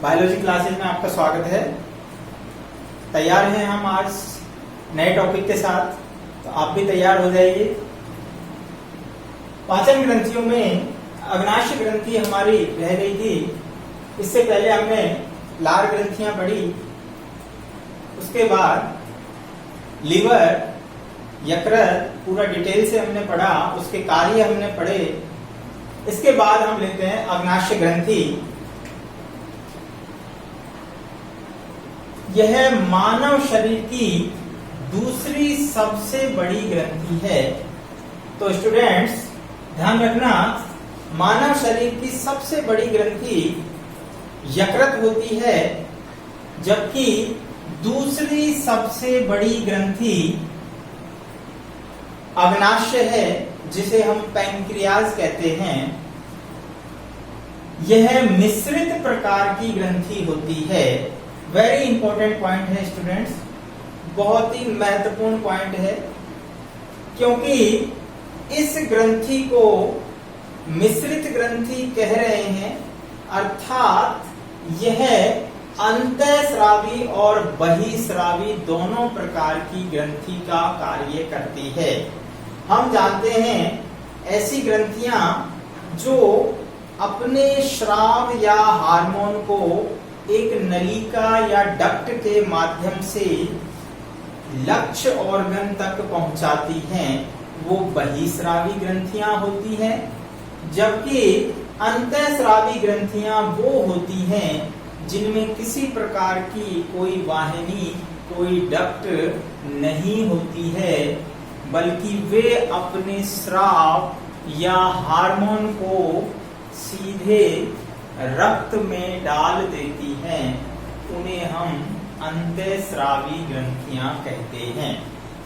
Biology classes में आपका स्वागत है। तैयार हैं हम आज नए टॉपिक के साथ, तो आप भी तैयार हो जाइए। पाचन ग्रंथियों में अग्नाशय ग्रंथि हमारी रह गई थी। इससे पहले हमने लार ग्रंथियां पढ़ी, उसके बाद लीवर, यकृत पूरा डिटेल से हमने पढ़ा, उसके कार्य हमने पढ़े। इसके बाद हम लेते हैं अग्नाशय ग्रंथि। यह मानव शरीर की दूसरी सबसे बड़ी ग्रंथि है। तो स्टूडेंट्स ध्यान रखना, मानव शरीर की सबसे बड़ी ग्रंथि यकृत होती है, जबकि दूसरी सबसे बड़ी ग्रंथि अग्नाशय है, जिसे हम पैंक्रियाज कहते हैं। यह मिश्रित प्रकार की ग्रंथि होती है। वेरी इंपॉर्टेंट पॉइंट है स्टूडेंट्स, बहुत ही महत्वपूर्ण पॉइंट है, क्योंकि इस ग्रंथि को मिश्रित ग्रंथि कह रहे हैं, अर्थात यह अंतःस्रावी और बहिःस्रावी दोनों प्रकार की ग्रंथि का कार्य करती है। हम जानते हैं ऐसी ग्रंथियां जो अपने स्राव या हार्मोन को एक नलिका या डक्ट के माध्यम से लक्ष्य ऑर्गन तक पहुंचाती हैं, वो बहिःस्रावी ग्रंथियां होती हैं। जबकि अंतःस्रावी ग्रंथियां वो होती हैं जिनमें किसी प्रकार की कोई वाहिनी, कोई डक्ट नहीं होती है, बल्कि वे अपने स्राव या हार्मोन को सीधे रक्त में डाल देती हैं। उन्हें हम अंतःस्रावी ग्रंथियां कहते हैं।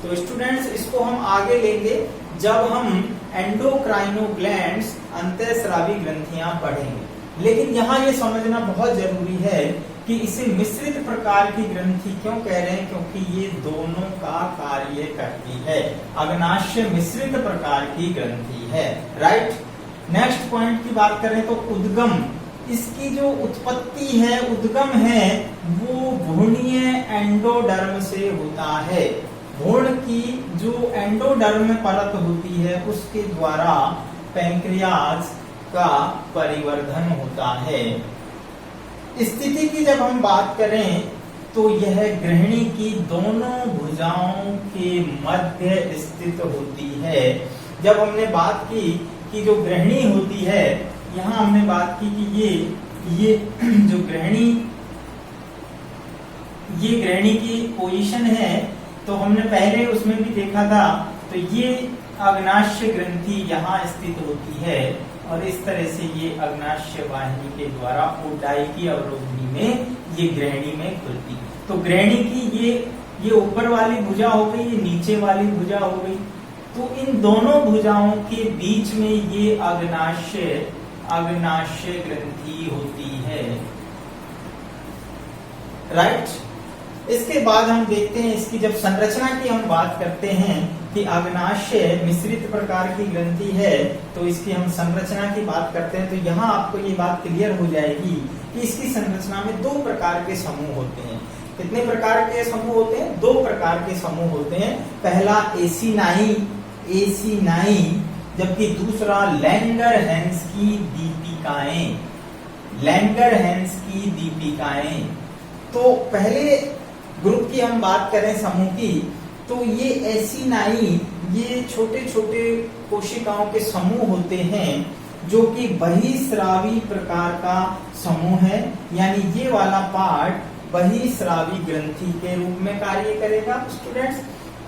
तो स्टूडेंट्स इसको हम आगे लेंगे जब हम एंडोक्राइनो ग्लैंड्स अंतःस्रावी ग्रंथियां पढ़ेंगे। लेकिन यहाँ ये समझना बहुत जरूरी है कि इसे मिश्रित प्रकार की ग्रंथि क्यों कह रहे हैं, क्योंकि ये दोनों का कार्य करती है। अग्नाशय मिश्रित प्रकार की ग्रंथि है। राइट। नेक्स्ट पॉइंट की बात करें तो उद्गम, इसकी जो उत्पत्ति है, उद्गम है, वो भ्रूणीय एंडोडर्म से होता है। भ्रूण की जो एंडोडर्म परत होती है, उसके द्वारा पैंक्रियाज का परिवर्धन होता है। स्थिति की जब हम बात करें तो यह गृहिणी की दोनों भुजाओं के मध्य स्थित होती है। जब हमने बात की कि जो गृहिणी होती है, यहाँ हमने बात की कि ये जो गृहिणी की पोजीशन है, तो हमने पहले उसमें भी देखा था। तो ये अग्नाशय ग्रंथि यहाँ स्थित होती है और इस तरह से ये अग्नाशय वाहिनी के द्वारा ओडाई की अवरोधनी में ये गृहिणी में खुलती। तो गृहिणी की ये ऊपर वाली भुजा हो गई, ये नीचे वाली भुजा हो गई। तो इन दोनों भुजाओं के बीच में ये अग्नाशय ग्रंथि होती है। राइट। इसके बाद हम देखते हैं इसकी जब संरचना की हम बात करते हैं कि अग्नाशय मिश्रित प्रकार की ग्रंथि है, तो इसकी हम संरचना की बात करते हैं, तो यहाँ आपको ये बात क्लियर हो जाएगी कि इसकी संरचना में दो प्रकार के समूह होते हैं। कितने प्रकार के समूह होते हैं? दो प्रकार के समूह होते हैं। पहला एसिनाई, जबकि दूसरा लैंगरहैंस की दीपिकाएं। लैंगरहैंस की दीपिकाएं। तो पहले ग्रुप की हम बात करें समूह की, तो ये एसिनाई, ये छोटे छोटे कोशिकाओं के समूह होते हैं, जो कि बहिःस्रावी प्रकार का समूह है। यानी ये वाला पार्ट बहिःस्रावी ग्रंथि के रूप में कार्य करेगा स्टूडेंट्स।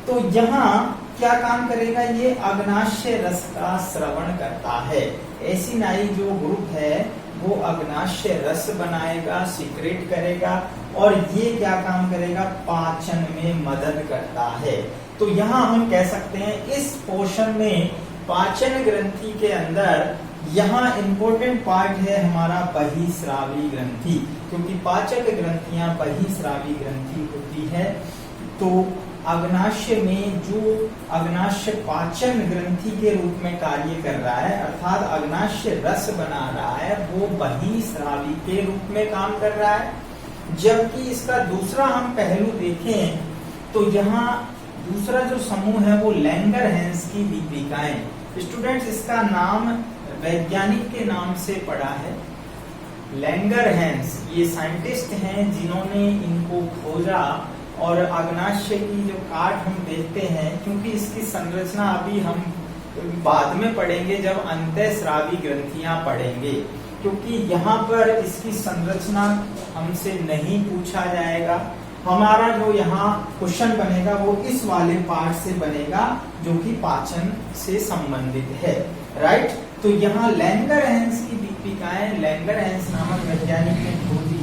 तो यहाँ क्या काम करेगा? ये अग्नाशय रस का स्रवण करता है। एसिनाई जो ग्रुप है वो अग्नाशय रस बनाएगा, सीक्रेट करेगा, और ये क्या काम करेगा? पाचन में मदद करता है। तो यहाँ हम कह सकते हैं इस पोर्शन में पाचन ग्रंथि के अंदर यहाँ इंपॉर्टेंट पार्ट है हमारा बहिःस्रावी ग्रंथि, क्योंकि पाचक ग्रंथियां बहिःस्रावी ग्रंथि होती है। तो अग्नाशय में जो अग्नाशय पाचन ग्रंथि के रूप में कार्य कर रहा है, अर्थात अग्नाशय रस बना रहा है, वो बहिस्रावी के रूप में काम कर रहा है। जबकि इसका दूसरा हम पहलू देखें तो यहाँ दूसरा जो समूह है वो लैंगरहैंस की दीपिकाएं। स्टूडेंट्स, इसका नाम वैज्ञानिक के नाम से पड़ा है, लैंगरहैंस। ये साइंटिस्ट हैं जिन्होंने इनको खोजा। और अग्नाशय की जो काट हम देखते हैं, क्योंकि इसकी संरचना अभी हम बाद में पढ़ेंगे जब अंतःस्रावी ग्रंथियां पढ़ेंगे, क्योंकि यहाँ पर इसकी संरचना हमसे नहीं पूछा जाएगा। हमारा जो यहाँ क्वेश्चन बनेगा वो इस वाले पार्ट से बनेगा जो कि पाचन से संबंधित है, राइट। तो यहाँ लैंगरहैंस की दीपिकाएं लैंगरहैंस नामक वैज्ञानिक ने खोजी।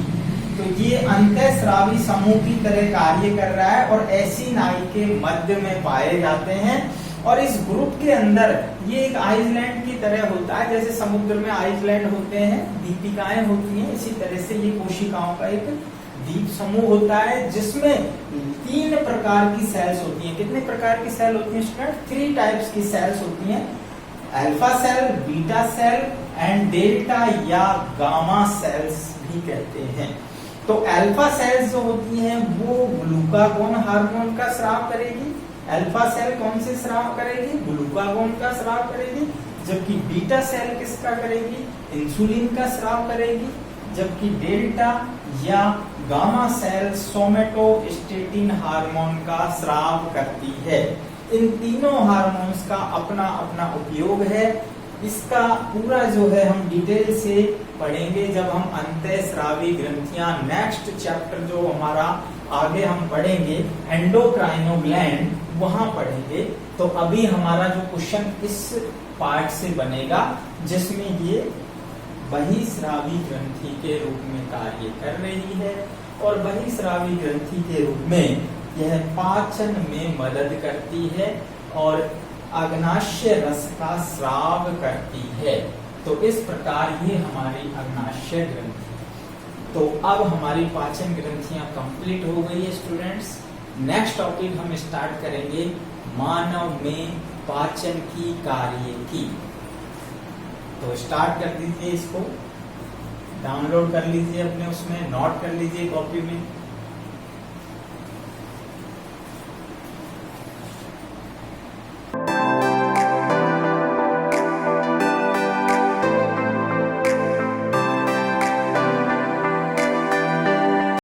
तो ये अंतःस्रावी समूह की तरह कार्य कर रहा है और ऐसी नाई के मध्य में पाए जाते हैं। और इस ग्रुप के अंदर ये एक आइसलैंड की तरह होता है, जैसे समुद्र में आइसलैंड होते हैं, दीपिकाएं होती हैं, इसी तरह से ये कोशिकाओं का एक द्वीप समूह होता है जिसमें 3 प्रकार की सेल्स होती हैं। कितने प्रकार की सेल होती हैं स्टूडेंट? 3 टाइप्स की सेल्स होती हैं, alpha cell, beta cell and delta या गामा सेल्स भी कहते हैं। तो अल्फा सेल्स जो होती हैं वो ग्लूकागोन हार्मोन का स्राव करेगी। अल्फा सेल कौन से स्राव करेगी? ग्लूकागोन का स्राव करेगी। जबकि बीटा सेल किसका करेगी? इंसुलिन का स्राव करेगी। जबकि डेल्टा या गामा सेल सोमेटोस्टेटिन हार्मोन का स्राव करती है। इन तीनों हार्मोन्स का अपना अपना उपयोग है। इसका पूरा जो है हम डिटेल से पढ़ेंगे जब हम अंतःस्रावी ग्रंथियां, नेक्स्ट चैप्टर जो हमारा आगे हम पढ़ेंगे एंडोक्राइनो ग्लैंड, वहां पढ़ेंगे। तो अभी हमारा जो क्वेश्चन इस पार्ट से बनेगा जिसमें ये बहिस्रावी ग्रंथि के रूप में कार्य कर रही है और बहिस्रावी ग्रंथि के रूप में यह पाचन में मदद करती है और अग्नाशय रस का स्राव करती है। तो इस प्रकार ये हमारी अग्नाशय ग्रंथि। तो अब हमारी पाचन ग्रंथियां कंप्लीट हो गई है स्टूडेंट्स। नेक्स्ट टॉपिक हम स्टार्ट करेंगे मानव में पाचन की कार्य की। तो स्टार्ट कर दीजिए, इसको डाउनलोड कर लीजिए, अपने उसमें नोट कर लीजिए कॉपी में।